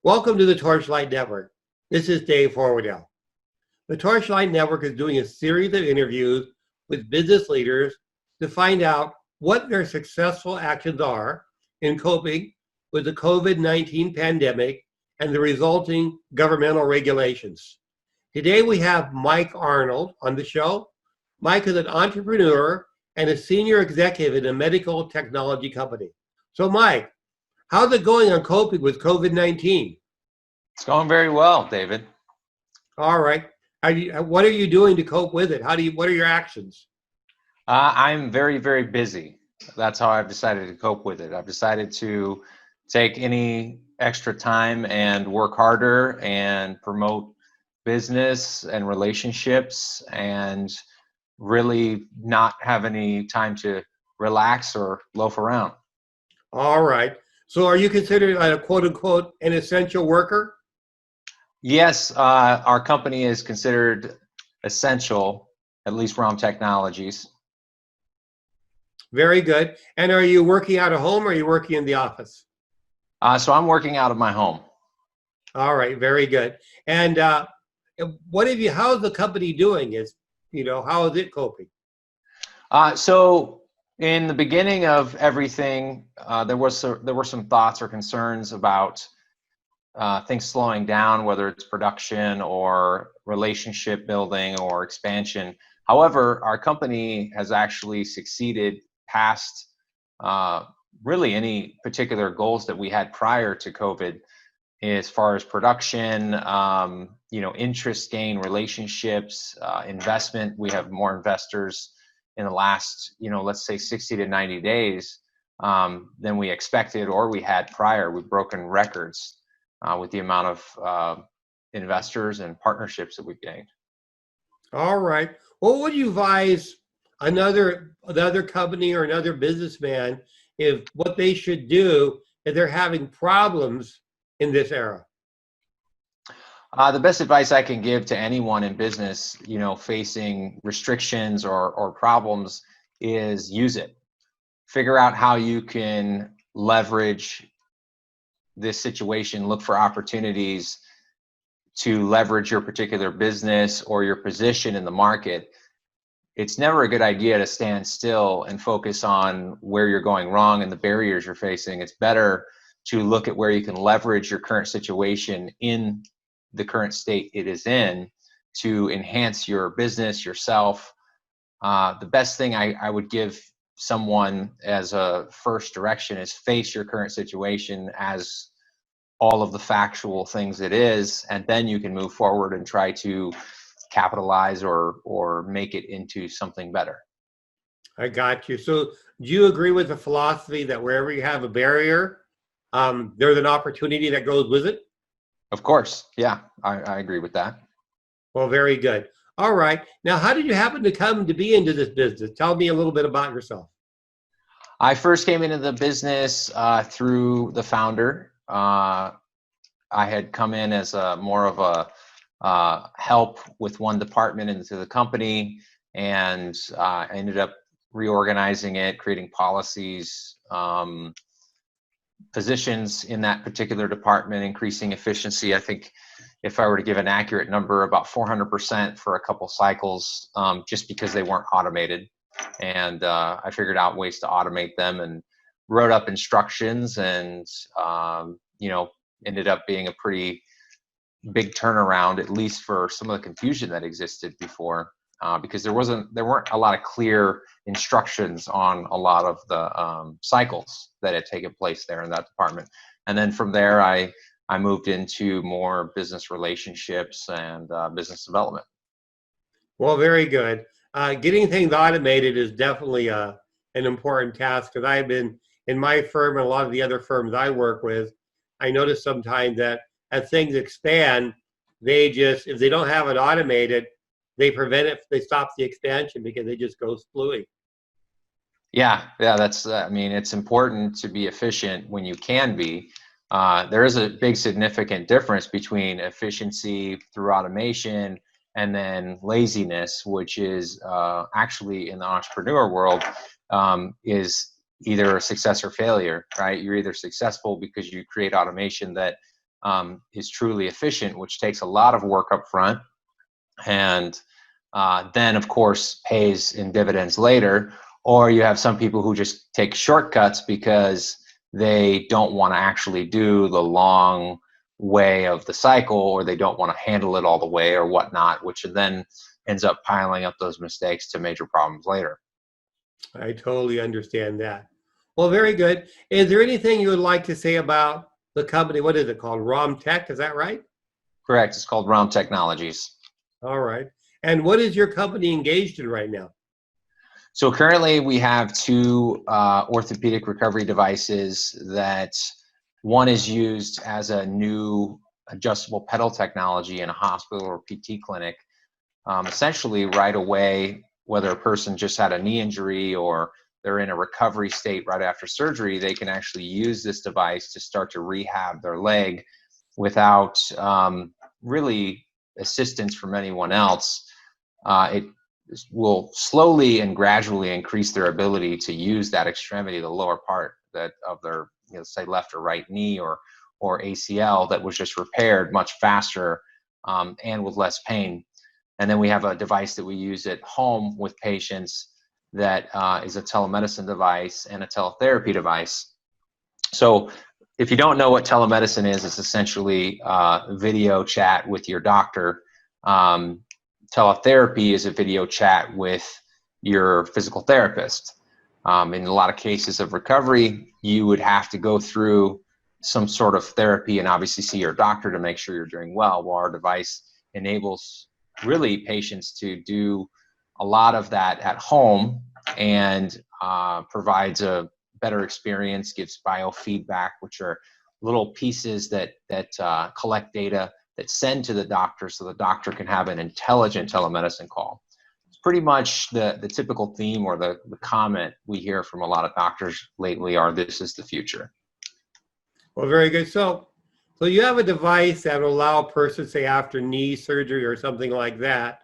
Welcome to the Torchlight Network. This is Dave Horwedel. The Torchlight Network is doing a series of interviews with business leaders to find out what their successful actions are in coping with the COVID-19 pandemic and the resulting governmental regulations. Today we have Mike Arnold on the show. Mike is an entrepreneur and a senior executive in a medical technology company. So Mike, how's it going on coping with COVID-19? It's going very well, David. All right. What are you doing to cope with it? What are your actions? I'm very, very busy. That's how I've decided to cope with it. I've decided to take any extra time and work harder and promote business and relationships and really not have any time to relax or loaf around. All right. So are you considered a quote unquote an essential worker? Yes, our company is considered essential, at least Realm Technologies. Very good. And are you working out of home or are you working in the office? So I'm working out of my home. All right. Very good. And how's the company doing? How is it coping? So in the beginning of everything, there were some thoughts or concerns about things slowing down, whether it's production or relationship building or expansion. However, our company has actually succeeded past really any particular goals that we had prior to COVID as far as production, interest gain, relationships, investment. We have more investors in the last, let's say 60 to 90 days than we expected or we had prior. We've broken records with the amount of investors and partnerships that we've gained. All right. What would you advise another company or another businessman if what they should do if they're having problems in this era? The best advice I can give to anyone in business, facing restrictions or problems is use it. Figure out how you can leverage this situation, look for opportunities to leverage your particular business or your position in the market. It's never a good idea to stand still and focus on where you're going wrong and the barriers you're facing. It's better to look at where you can leverage your current situation in the current state it is in to enhance your business, yourself. The best thing I would give someone as a first direction is face your current situation as all of the factual things it is, and then you can move forward and try to capitalize or make it into something better. I got you. So do you agree with the philosophy that wherever you have a barrier, there's an opportunity that goes with it? Of course. Yeah, I agree with that. Well, very good. All right. Now, how did you happen to come to be into this business? Tell me a little bit about yourself. I first came into the business through the founder. I had come in as more of a help with one department into the company, and I ended up reorganizing it, creating policies, positions in that particular department, increasing efficiency. I think if I were to give an accurate number, about 400% for a couple cycles, just because they weren't automated. And I figured out ways to automate them and wrote up instructions, and ended up being a pretty big turnaround, at least for some of the confusion that existed before, because there weren't a lot of clear instructions on a lot of the cycles that had taken place there in that department. And then from there, I moved into more business relationships and business development. Well, very good. Getting things automated is definitely an important task, because I've been in my firm and a lot of the other firms I work with, I notice sometimes that as things expand, if they don't have it automated, they prevent it, they stop the expansion because it just goes fluid. Yeah, that's, it's important to be efficient when you can be. There is a big significant difference between efficiency through automation and then laziness, which is actually in the entrepreneur world is either a success or failure, right? You're either successful because you create automation that is truly efficient, which takes a lot of work up front, and then of course pays in dividends later. Or you have some people who just take shortcuts because they don't want to actually do the long way of the cycle, or they don't want to handle it all the way or whatnot, which then ends up piling up those mistakes to major problems later. I totally understand that. Well, very good. Is there anything you would like to say about the company? What is it called? ROM Tech, is that right? Correct. It's called ROM Technologies. All right. And what is your company engaged in right now? So currently we have two orthopedic recovery devices. That one is used as a new adjustable pedal technology in a hospital or PT clinic. Essentially right away, whether a person just had a knee injury or they're in a recovery state right after surgery, they can actually use this device to start to rehab their leg without really assistance from anyone else. It will slowly and gradually increase their ability to use that extremity, the lower part of their, say left or right knee or ACL that was just repaired much faster and with less pain. And then we have a device that we use at home with patients that is a telemedicine device and a teletherapy device. So if you don't know what telemedicine is, it's essentially video chat with your doctor. Teletherapy is a video chat with your physical therapist. In a lot of cases of recovery, you would have to go through some sort of therapy and obviously see your doctor to make sure you're doing well. Well, our device enables really patients to do a lot of that at home and provides a better experience, gives biofeedback, which are little pieces that collect data that send to the doctor so the doctor can have an intelligent telemedicine call. It's pretty much the typical theme or the comment we hear from a lot of doctors lately are, this is the future. Well, very good. So you have a device that will allow a person, say after knee surgery or something like that,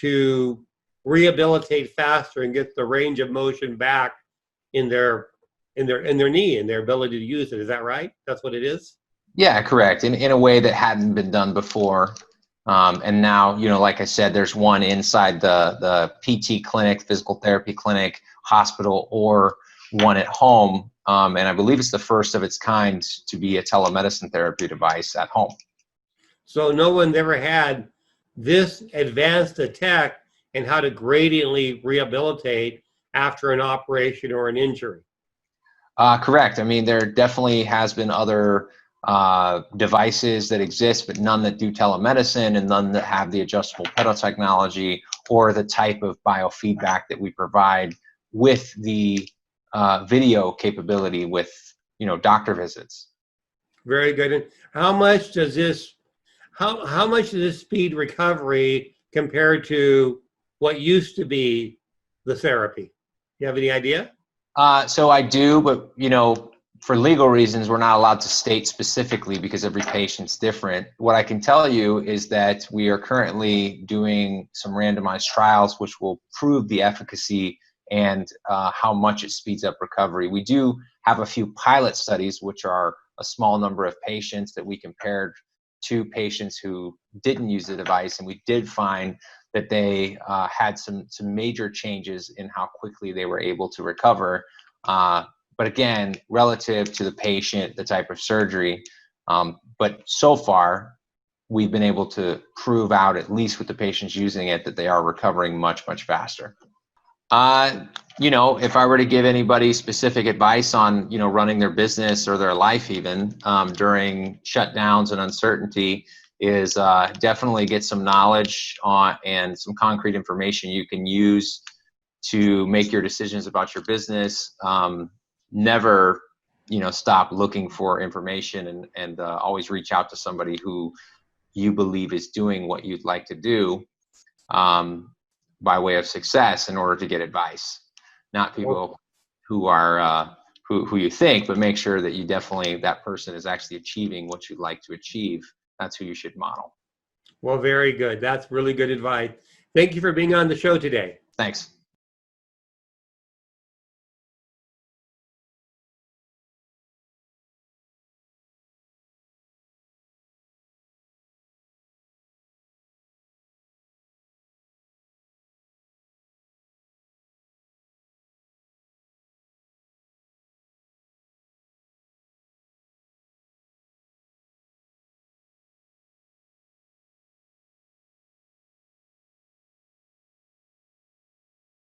to rehabilitate faster and get the range of motion back in their knee and their ability to use it. Is that right? That's what it is? Yeah, correct. In a way that hadn't been done before. And now, like I said, there's one inside the PT clinic, physical therapy clinic, hospital, or one at home. And I believe it's the first of its kind to be a telemedicine therapy device at home. So no one's ever had this advanced a tech and how to gradiently rehabilitate after an operation or an injury. Correct. I mean, there definitely has been other devices that exist, but none that do telemedicine and none that have the adjustable pedal technology or the type of biofeedback that we provide with the video capability with, doctor visits. Very good. And how much does this speed recovery compared to what used to be the therapy? You have any idea? So I do, but for legal reasons, we're not allowed to state specifically because every patient's different. What I can tell you is that we are currently doing some randomized trials which will prove the efficacy and how much it speeds up recovery. We do have a few pilot studies, which are a small number of patients that we compared to patients who didn't use the device, and we did find that they had some major changes in how quickly they were able to recover. But again, relative to the patient, the type of surgery, but so far, we've been able to prove out, at least with the patients using it, that they are recovering much, much faster. If I were to give anybody specific advice on, running their business or their life even during shutdowns and uncertainty, is definitely get some knowledge on and some concrete information you can use to make your decisions about your business. Never, stop looking for information and always reach out to somebody who you believe is doing what you'd like to do by way of success in order to get advice. Not people who are who you think, but make sure that that person is actually achieving what you'd like to achieve. That's who you should model. Well, very good. That's really good advice. Thank you for being on the show today. Thanks.